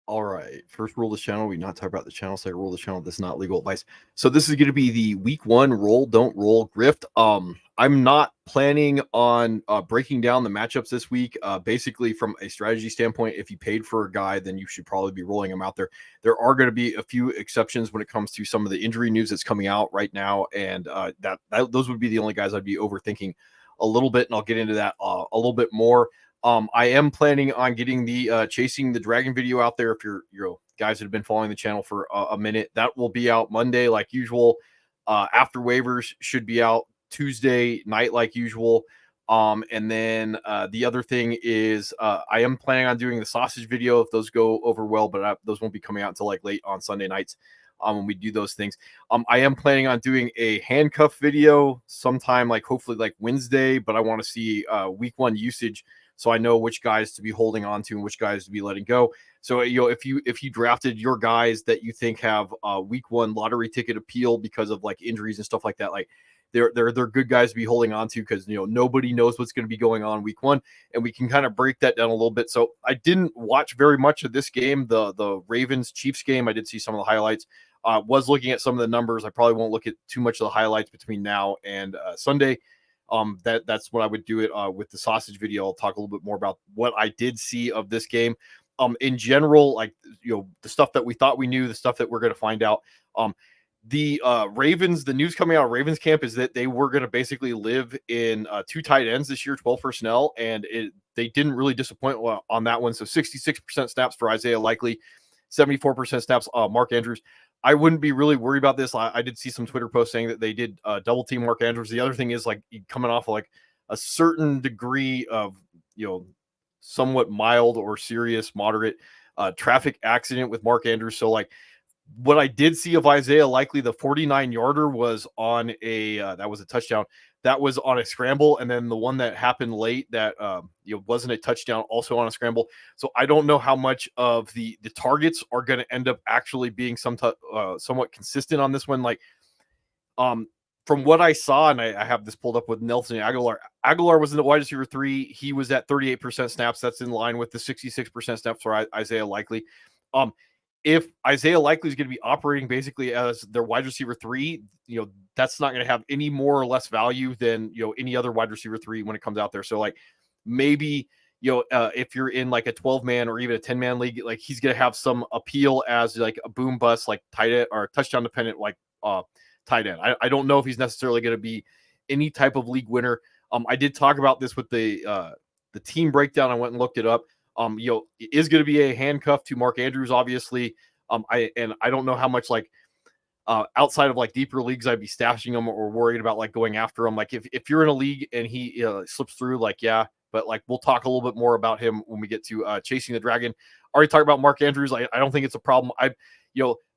All right. First rule of the channel: we not talk about the channel. Second rule of the channel: this is not legal advice. So this is going to be the week one roll, don't roll grift. I'm not planning on breaking down the matchups this week. Basically, from a strategy standpoint, if you paid for a guy, then you should probably be rolling him out there. There are going to be a few exceptions when it comes to some of the injury news that's coming out right now, and those would be the only guys I'd be overthinking a little bit, and I'll get into that a little bit more. I am planning on getting the chasing the dragon video out there. If you're guys that have been following the channel for a minute, that will be out Monday like usual. After waivers should be out Tuesday night like usual. And then the other thing is I am planning on doing the sausage video if those go over well, but those won't be coming out until like late on Sunday nights when we do those things. I am planning on doing a handcuff video sometime like hopefully like Wednesday, but I want to see week one usage so I know which guys to be holding on to and which guys to be letting go. So if you drafted your guys that you think have week one lottery ticket appeal because of like injuries and stuff like that, like they're good guys to be holding on to because nobody knows what's going to be going on week one, and we can kind of break that down a little bit. So I didn't watch very much of this game, the Ravens Chiefs game. I did see some of the highlights. Was looking at some of the numbers. I probably won't look at too much of the highlights between now and Sunday. That's what I would do it with the sausage video. I'll talk a little bit more about what I did see of this game. In general, like the stuff that we thought we knew, the stuff that we're going to find out. The Ravens, the news coming out of Ravens camp is that they were going to basically live in two tight ends this year, 12 personnel, and they didn't really disappoint on that one. So 66% snaps for Isaiah Likely, 74% snaps Mark Andrews. I wouldn't be really worried about this. I did see some Twitter posts saying that they did double team Mark Andrews. The other thing is like coming off of like a certain degree of, somewhat mild or serious, moderate traffic accident with Mark Andrews. So like what I did see of Isaiah Likely, the 49-yarder was on that was a touchdown. That was on a scramble, and then the one that happened late that wasn't a touchdown, also on a scramble. So I don't know how much of the targets are going to end up actually being somewhat consistent on this one. Like, from what I saw, and I have this pulled up with Nelson Aguilar. Aguilar was in the wide receiver 3. He was at 38% snaps. That's in line with the 66% snaps for Isaiah Likely. If Isaiah Likely is going to be operating basically as their wide receiver 3, that's not going to have any more or less value than, any other wide receiver 3 when it comes out there. So like maybe, if you're in like a 12-man or even a 10-man league, like he's going to have some appeal as like a boom bust, like tight end or touchdown dependent, like tight end. I don't know if he's necessarily going to be any type of league winner. I did talk about this with the team breakdown. I went and looked it up. It is going to be a handcuff to Mark Andrews, obviously. I don't know how much like outside of like deeper leagues I'd be stashing him or worried about like going after him. Like if you're in a league and he slips through, like yeah, but like we'll talk a little bit more about him when we get to chasing the dragon. Already talked about Mark Andrews. I don't think it's a problem.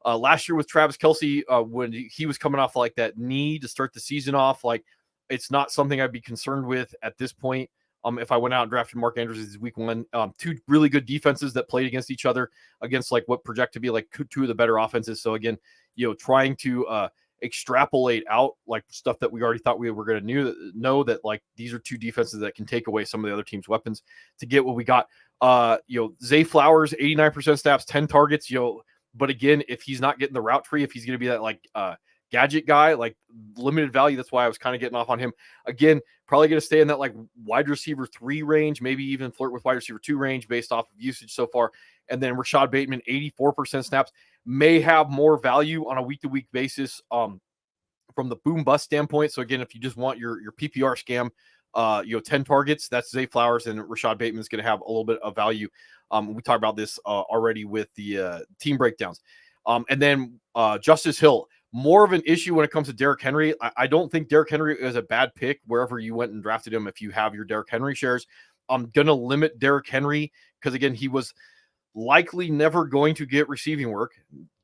Last year with Travis Kelce, when he was coming off like that knee to start the season off, like it's not something I'd be concerned with at this point. If I went out and drafted Mark Andrews as week one, two really good defenses that played against each other against like what project to be like two of the better offenses. So again, trying to extrapolate out like stuff that we already thought we were going to know that like these are two defenses that can take away some of the other team's weapons to get what we got. Zay Flowers, 89% snaps, 10 targets, but again, if he's not getting the route tree, if he's going to be that like gadget guy, like limited value, that's why I was kind of getting off on him. Again, probably going to stay in that like wide receiver 3 range, maybe even flirt with wide receiver 2 range based off of usage so far. And then Rashad Bateman, 84% snaps, may have more value on a week-to-week basis from the boom bust standpoint. So again, if you just want your PPR scam, 10 targets, that's Zay Flowers, and Rashad Bateman is going to have a little bit of value. We talked about this already with the team breakdowns. And then Justice Hill, more of an issue when it comes to Derrick Henry. I don't think Derrick Henry is a bad pick wherever you went and drafted him. If you have your Derrick Henry shares, I'm going to limit Derrick Henry because, again, he was likely never going to get receiving work.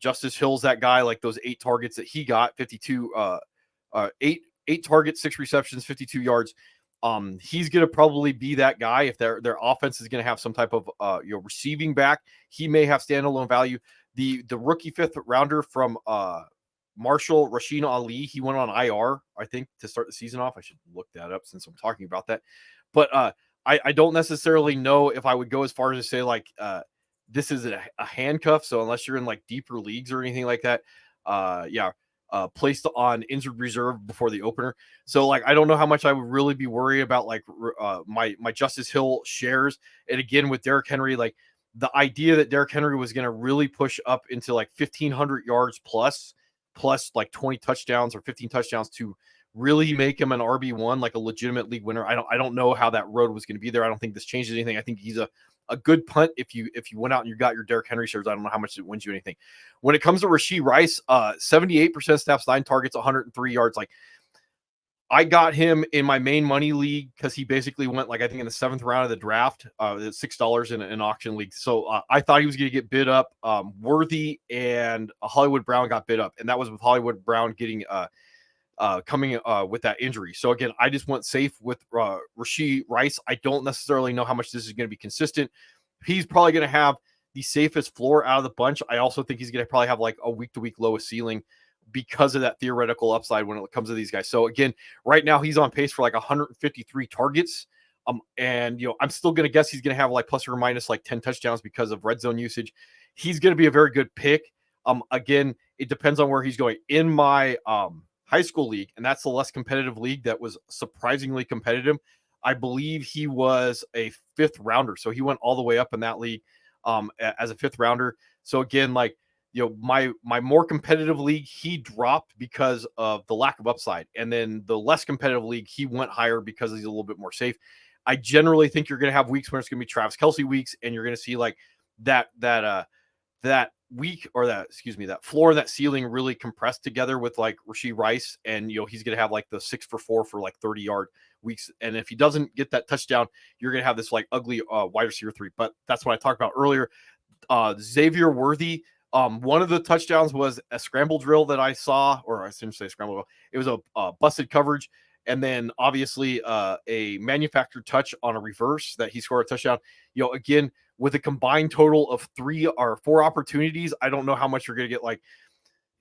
Justice Hill's that guy, like those 8 targets that he got, 52, 8 targets, 6 receptions, 52 yards. He's going to probably be that guy. If their offense is going to have some type of receiving back, he may have standalone value. The rookie 5th rounder from Marshall, Rasheen Ali, he went on IR, I think, to start the season off. I should look that up since I'm talking about that. But I don't necessarily know if I would go as far as to say like this is a handcuff. So unless you're in like deeper leagues or anything like that, placed on injured reserve before the opener. So like I don't know how much I would really be worried about like my Justice Hill shares. And again with Derrick Henry, like the idea that Derrick Henry was going to really push up into like 1,500 yards plus like 20 touchdowns or 15 touchdowns to really make him an RB1, like a legitimate league winner. I don't know how that road was going to be there. I don't think this changes anything. I think he's a good punt if you went out and you got your Derrick Henry shares. I don't know how much it wins you anything. When it comes to Rashee Rice, 78% snaps, 9 targets, 103 yards. Like I got him in my main money league because he basically went like I think in the 7th round of the draft, $6 in an auction league. So I thought he was going to get bid up. Worthy and Hollywood Brown got bid up, and that was with Hollywood Brown getting coming with that injury. So again, I just went safe with Rashee Rice. I don't necessarily know how much this is going to be consistent. He's probably going to have the safest floor out of the bunch. I also think he's going to probably have like a week-to-week lowest ceiling because of that theoretical upside when it comes to these guys. So again, right now he's on pace for like 153 targets. And I'm still going to guess he's going to have like plus or minus like 10 touchdowns because of red zone usage. He's going to be a very good pick. Again, it depends on where he's going. In my high school league, and that's the less competitive league that was surprisingly competitive, I believe he was a 5th rounder. So he went all the way up in that league as a 5th rounder. So again, like, my more competitive league, he dropped because of the lack of upside. And then the less competitive league, he went higher because he's a little bit more safe. I generally think you're going to have weeks where it's going to be Travis Kelce weeks, and you're going to see like that week or that floor and that ceiling really compressed together with like Rashee Rice. And, he's going to have like the 6 for 4 for like 30-yard weeks. And if he doesn't get that touchdown, you're going to have this like ugly wide receiver 3. But that's what I talked about earlier. Xavier Worthy, one of the touchdowns was a scramble drill that I saw, or I shouldn't say scramble. It was a busted coverage. And then obviously a manufactured touch on a reverse that he scored a touchdown. Again, with a combined total of 3 or 4 opportunities, I don't know how much you're going to get like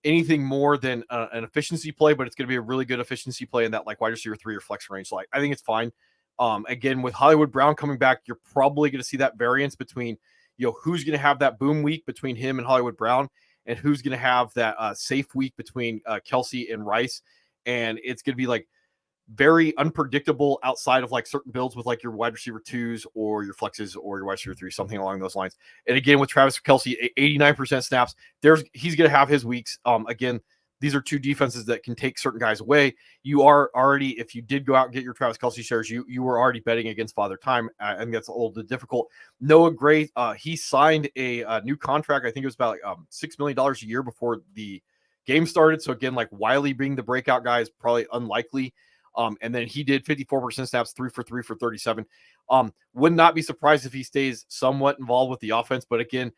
anything more than an efficiency play, but it's going to be a really good efficiency play in that like wide receiver 3 or flex range. So I think it's fine. Again, with Hollywood Brown coming back, you're probably going to see that variance between who's going to have that boom week between him and Hollywood Brown, and who's going to have that safe week between Kelce and Rice. And it's going to be like very unpredictable outside of like certain builds with like your wide receiver 2s or your flexes or your wide receiver 3, something along those lines. And again, with Travis Kelce, 89% snaps, he's going to have his weeks. Again, these are 2 defenses that can take certain guys away. You are already, if you did go out and get your Travis Kelce shares, you were already betting against Father Time. I think that's a little bit difficult. Noah Gray, he signed a new contract. I think it was about $6 million a year before the game started. So again, like Wiley being the breakout guy is probably unlikely. And then he did 54% snaps, 3 for 3 for 37. Would not be surprised if he stays somewhat involved with the offense. But again,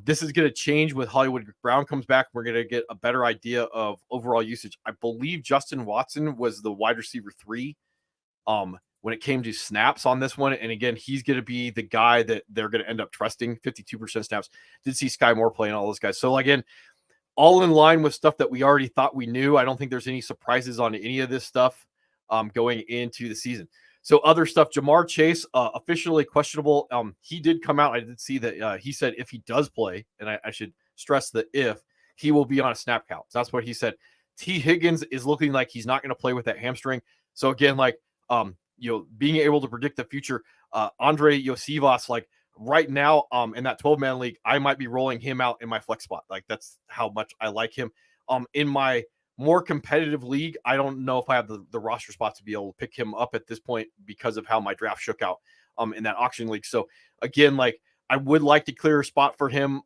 this is going to change with Hollywood Brown comes back. We're going to get a better idea of overall usage. I believe Justin Watson was the wide receiver 3 when it came to snaps on this one. And again, he's going to be the guy that they're going to end up trusting. 52% snaps. Did see Sky Moore playing all those guys. So again, all in line with stuff that we already thought we knew. I don't think there's any surprises on any of this stuff going into the season. So other stuff, Jamar Chase, officially questionable. He did come out. I did see that he said if he does play, and I should stress the if, he will be on a snap count. So that's what he said. T. Higgins is looking like he's not going to play with that hamstring. So again, like, being able to predict the future, Andre Iosivas, like right now in that 12-man league, I might be rolling him out in my flex spot. Like that's how much I like him. In my more competitive league, I don't know if I have the roster spot to be able to pick him up at this point because of how my draft shook out in that auction league. So again, like I would like to clear a spot for him.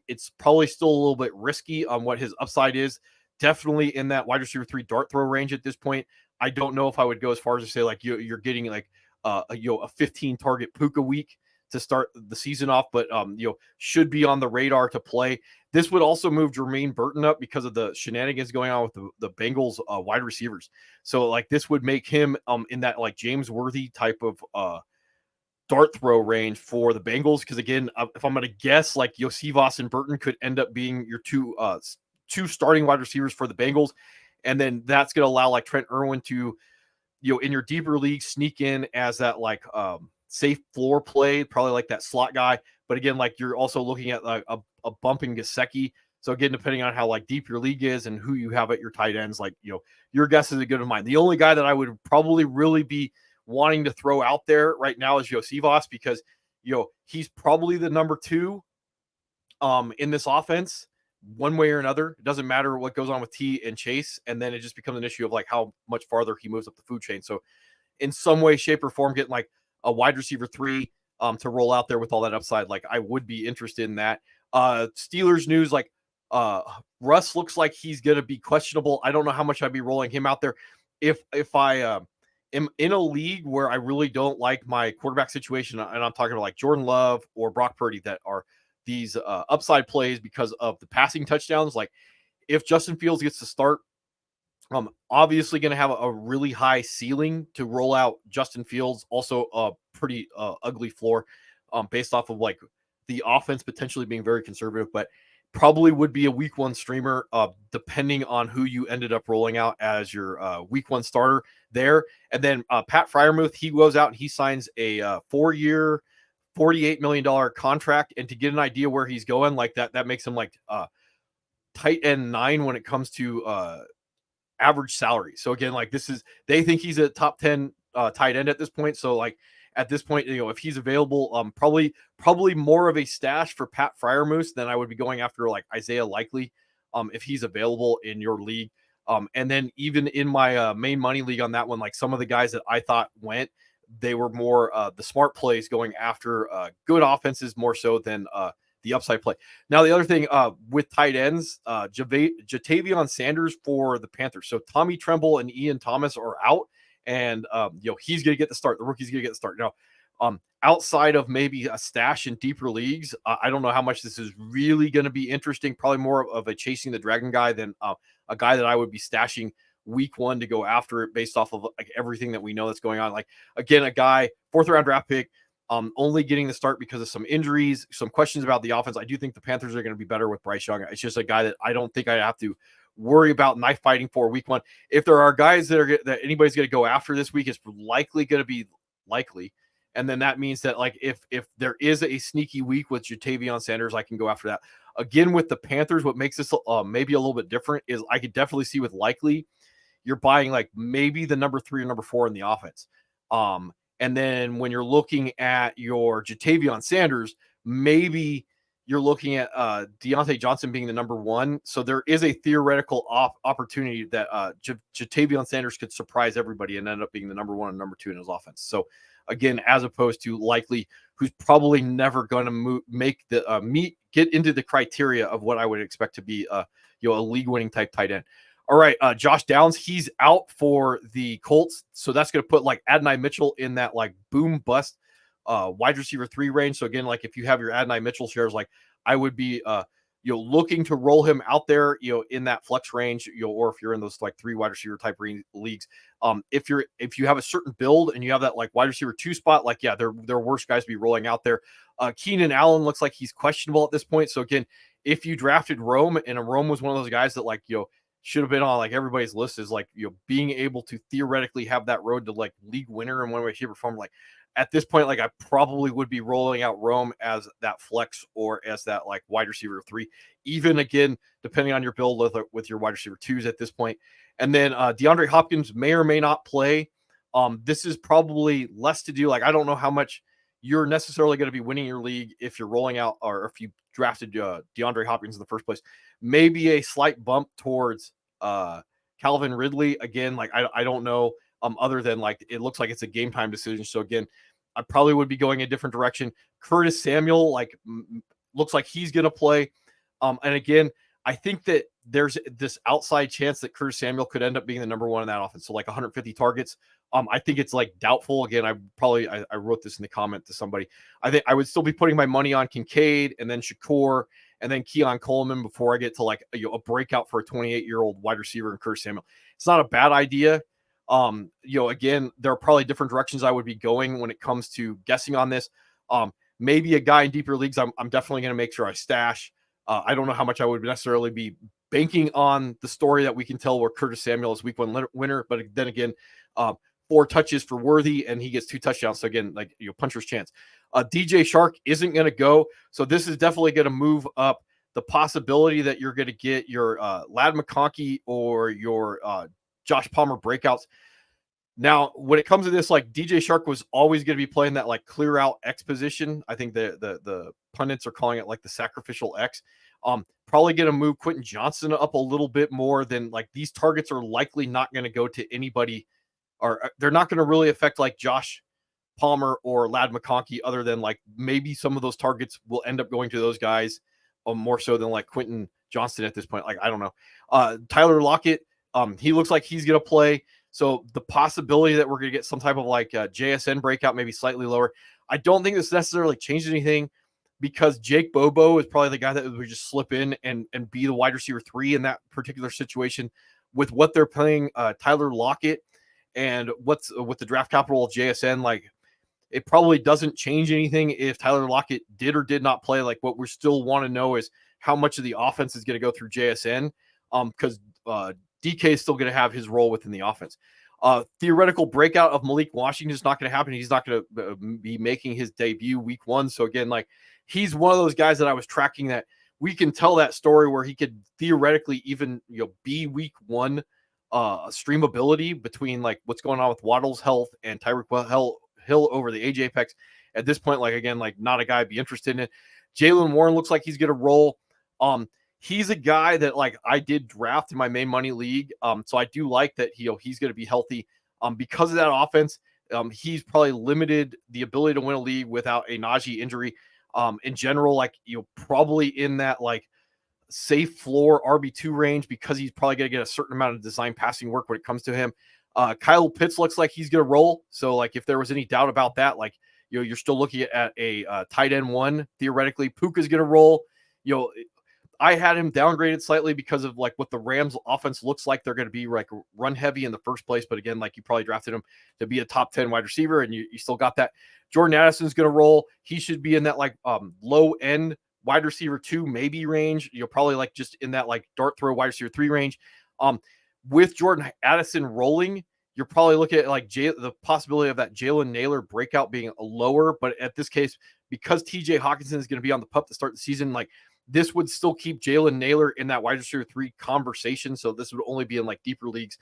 It's probably still a little bit risky on what his upside is. Definitely in that wide receiver 3 dart throw range at this point. I don't know if I would go as far as to say like you're getting like a 15 target Puka week to start the season off, but should be on the radar to play. This would also move Jermaine Burton up because of the shenanigans going on with the Bengals wide receivers. So like this would make him in that like James Worthy type of dart throw range for the Bengals. Because again, if I'm going to guess, like Iosivas and Burton could end up being your two starting wide receivers for the Bengals, and then that's going to allow like Trent Irwin to in your deeper league sneak in as that like safe floor play, probably like that slot guy. But again, like you're also looking at like a bump in Gesicki. So again, depending on how like deep your league is and who you have at your tight ends, like, your guess is as good as mine. The only guy that I would probably really be wanting to throw out there right now is Iosivas, because he's probably the number 2 in this offense one way or another. It doesn't matter what goes on with T and Chase, and then it just becomes an issue of like how much farther he moves up the food chain. So in some way, shape, or form, getting like a wide receiver 3 to roll out there with all that upside, like I would be interested in that. Steelers news, like Russ looks like he's going to be questionable. I don't know how much I'd be rolling him out there. If I am in a league where I really don't like my quarterback situation, and I'm talking about like Jordan Love or Brock Purdy, that are these upside plays because of the passing touchdowns. Like if Justin Fields gets to start, obviously going to have a really high ceiling to roll out Justin Fields. Also a pretty ugly floor based off of like the offense potentially being very conservative, but probably would be a week 1 streamer depending on who you ended up rolling out as your week 1 starter there. And then Pat Freiermuth, he goes out and he signs a 4-year, $48 million contract. And to get an idea where he's going, like that makes him like tight end 9 when it comes to average salary. So again, like they think he's a top 10 tight end at this point. So like at this point, if he's available, probably more of a stash for Pat Freiermuth than I would be going after like Isaiah Likely, if he's available in your league. And then even in my main money league on that one, like some of the guys that I thought went, they were more the smart plays going after good offenses more so than the upside play. Now, the other thing with tight ends, Jatavion Sanders for the Panthers. So Tommy Tremble and Ian Thomas are out, and he's going to get the start. The rookie's going to get the start. Now, outside of maybe a stash in deeper leagues, I don't know how much this is really going to be interesting. Probably more of a chasing the dragon guy than a guy that I would be stashing week 1 to go after it based off of like everything that we know that's going on. Like again, a guy 4th round draft pick, only getting the start because of some injuries, some questions about the offense. I do think the Panthers are going to be better with Bryce Young. It's just a guy that I don't think I have to worry about knife fighting for week 1. If there are guys that anybody's going to go after this week, it's likely going to be Likely. And then that means that like if there is a sneaky week with Jatavion Sanders, I can go after that. Again, with the Panthers, what makes this maybe a little bit different is I could definitely see with Likely, you're buying like maybe the number 3 or number 4 in the offense. And then when you're looking at your Jatavion Sanders, maybe you're looking at Deontay Johnson being the number 1. So there is a theoretical opportunity that Jatavion Sanders could surprise everybody and end up being the number 1 and number 2 in his offense. So again, as opposed to Likely, who's probably never going to make the get into the criteria of what I would expect to be a league winning type tight end. All right, Josh Downs, he's out for the Colts, so that's going to put like Adonai Mitchell in that like boom bust wide receiver 3 range. So again, like if you have your Adonai Mitchell shares, like I would be looking to roll him out there, in that flex range, or if you're in those like 3 wide receiver type leagues. If you have a certain build and you have that like wide receiver 2 spot, like yeah, they're worse guys to be rolling out there. Keenan Allen looks like he's questionable at this point. So again, if you drafted Rome and Rome was one of those guys that like should have been on like everybody's list, is like being able to theoretically have that road to like league winner in one way, shape, or form. Like at this point, like I probably would be rolling out Rome as that flex or as that like wide receiver 3, even again depending on your build with your wide receiver 2s at this point. And then DeAndre Hopkins may or may not play. This is probably less to do. Like I don't know how much you're necessarily going to be winning your league if you're rolling out, or if you drafted DeAndre Hopkins in the first place. Maybe a slight bump towards Calvin Ridley. Again, like I don't know, other than like it looks like it's a game time decision. So again, I probably would be going a different direction. Curtis Samuel, like looks like he's going to play. And again, I think that there's this outside chance that Curtis Samuel could end up being the number 1 in that offense. So like 150 targets. I think it's like doubtful. Again, I wrote this in the comment to somebody. I think I would still be putting my money on Kincaid and then Shakur and then Keon Coleman before I get to like a breakout for a 28-year-old wide receiver in Curtis Samuel. It's not a bad idea. Again, there are probably different directions I would be going when it comes to guessing on this. Maybe a guy in deeper leagues, I'm definitely going to make sure I stash. I don't know how much I would necessarily be banking on the story that we can tell where Curtis Samuel is week 1 winner. But then again, 4 touches for Worthy and he gets 2 touchdowns. So again, like puncher's chance. DJ Shark isn't going to go. So this is definitely going to move up the possibility that you're going to get your Lad McConkey or your Josh Palmer breakouts. Now, when it comes to this, like DJ Shark was always going to be playing that like clear out X position. I think the pundits are calling it like the sacrificial X. Probably going to move Quentin Johnson up a little bit more than like these targets are likely not going to go to anybody, or they're not going to really affect like Josh Palmer or Lad McConkey, other than like maybe some of those targets will end up going to those guys more so than like Quentin Johnston at this point. Like, I don't know. Tyler Lockett, he looks like he's going to play. So the possibility that we're going to get some type of like JSN breakout, maybe slightly lower. I don't think this necessarily changes anything because Jake Bobo is probably the guy that would just slip in and be the wide receiver 3 in that particular situation with what they're playing Tyler Lockett and what's with the draft capital of JSN. Like, it probably doesn't change anything if Tyler Lockett did or did not play. Like, what we still want to know is how much of the offense is going to go through JSN, because DK is still going to have his role within the offense. Theoretical breakout of Malik Washington is not going to happen. He's not going to be making his debut week 1. So again, like, he's one of those guys that I was tracking that we can tell that story where he could theoretically even, be week 1 streamability between like what's going on with Waddle's health and Tyreek Hill over the AJ Apex. At this point, like, again, like, not a guy I'd be interested in it. Jaylen Warren looks like he's going to roll. He's a guy that like I did draft in my main money league. So I do like that he's going to be healthy. Because of that offense, he's probably limited the ability to win a league without a Najee injury. In general, like, probably in that like safe floor RB2 range, because he's probably going to get a certain amount of design passing work when it comes to him. Kyle Pitts looks like he's going to roll. So like, if there was any doubt about that, like, you're still looking at a tight end 1 theoretically. Puka's going to roll. I had him downgraded slightly because of like what the Rams offense looks like. They're going to be like run heavy in the first place. But again, like, you probably drafted him to be a top 10 wide receiver, and you still got that. Jordan Addison's going to roll. He should be in that like low end wide receiver 2 maybe range. You'll probably like just in that like dart throw wide receiver 3 range. With Jordan Addison rolling, you're probably looking at like the possibility of that Jalen Naylor breakout being lower. But at this case, because TJ Hawkinson is going to be on the pup to start the season, like, this would still keep Jalen Naylor in that wide receiver 3 conversation. So this would only be in like deeper leagues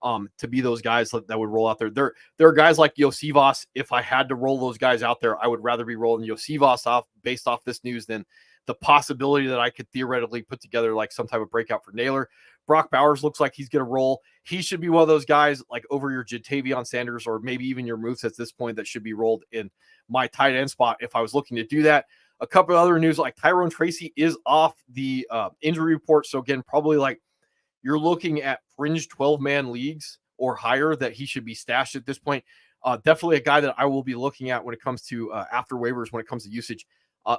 to be those guys that would roll out there. There are guys like Iosivas. If I had to roll those guys out there, I would rather be rolling Iosivas off based off this news than the possibility that I could theoretically put together like some type of breakout for Naylor. Brock Bowers looks like he's going to roll. He should be one of those guys like over your Jatavion Sanders or maybe even your Moose at this point that should be rolled in my tight end spot if I was looking to do that. A couple of other news, like Tyrone Tracy is off the injury report. So again, probably like you're looking at fringe 12-man leagues or higher that he should be stashed at this point. Definitely a guy that I will be looking at when it comes to after waivers, when it comes to usage.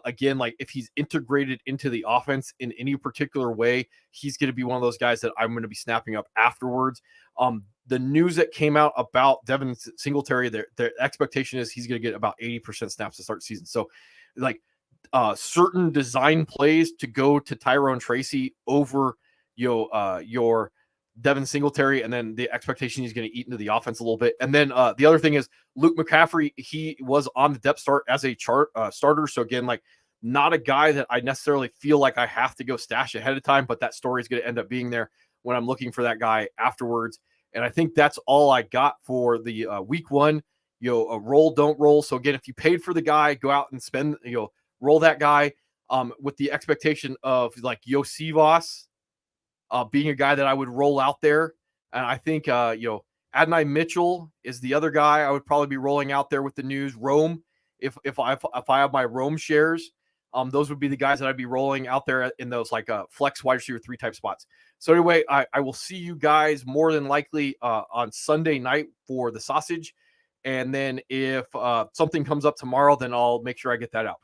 Again, like, if he's integrated into the offense in any particular way, he's going to be one of those guys that I'm going to be snapping up afterwards. The news that came out about Devin Singletary, their expectation is he's going to get about 80% snaps to start the season. So like, certain design plays to go to Tyrone Tracy over your Devin Singletary, and then the expectation he's going to eat into the offense a little bit. And then the other thing is Luke McCaffrey. He was on the depth start as a starter. So again, like, not a guy that I necessarily feel like I have to go stash ahead of time, but that story is going to end up being there when I'm looking for that guy afterwards. And I think that's all I got for the week 1, roll, don't roll. So again, if you paid for the guy, go out and spend, roll that guy with the expectation of like Iosivas being a guy that I would roll out there. And I think, Adonai Mitchell is the other guy I would probably be rolling out there with the news. Rome, if I have my Rome shares, those would be the guys that I'd be rolling out there in those like flex wide receiver 3 type spots. So anyway, I will see you guys more than likely on Sunday night for the sausage. And then if something comes up tomorrow, then I'll make sure I get that out.